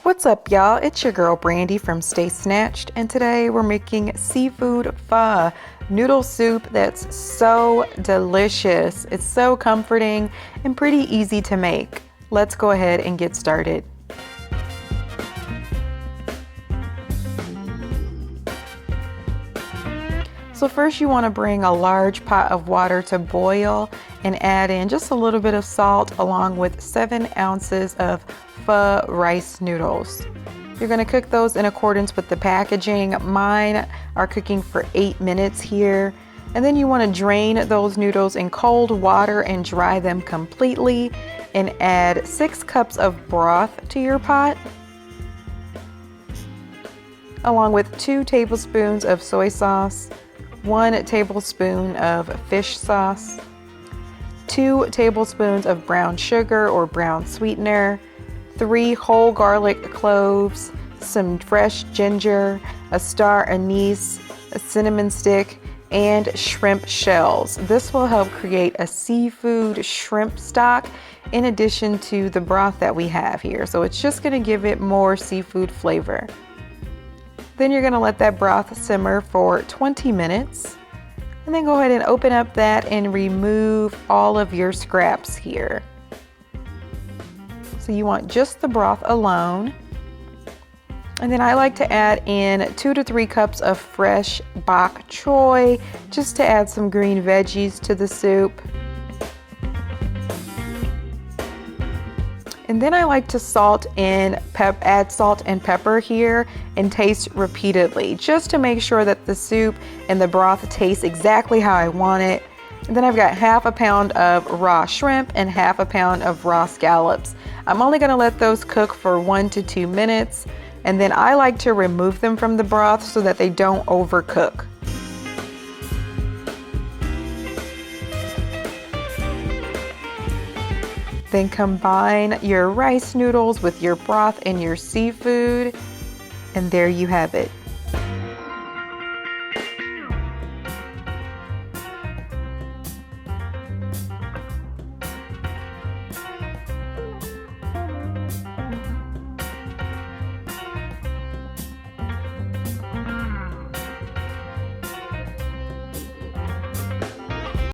What's up, y'all? It's your girl Brandy from Stay Snatched, and today we're making seafood pho noodle soup that's so delicious. It's so comforting and pretty easy to make. Let's go ahead and get started. So first you want to bring a large pot of water to boil and add in just a little bit of salt along with 7 ounces of pho rice noodles. You're going to cook those in accordance with the packaging. Mine are cooking for 8 minutes here. And then you want to drain those noodles in cold water and dry them completely and add 6 cups of broth to your pot, along with 2 tablespoons of soy sauce, 1 tablespoon of fish sauce, 2 tablespoons of brown sugar or brown sweetener, 3 whole garlic cloves, some fresh ginger, a star anise, a cinnamon stick, and shrimp shells. This will help create a seafood shrimp stock in addition to the broth that we have here. So it's just going to give it more seafood flavor. Then you're going to let that broth simmer for 20 minutes. And then go ahead and open up that and remove all of your scraps here. So you want just the broth alone. And then I like to add in 2 to 3 cups of fresh bok choy just to add some green veggies to the soup. And then I like to add salt and pepper here and taste repeatedly just to make sure that the soup and the broth taste exactly how I want it. And then I've got ½ pound of raw shrimp and ½ pound of raw scallops. I'm only going to let those cook for 1 to 2 minutes, and then I like to remove them from the broth so that they don't overcook. Then combine your rice noodles with your broth and your seafood, and there you have it.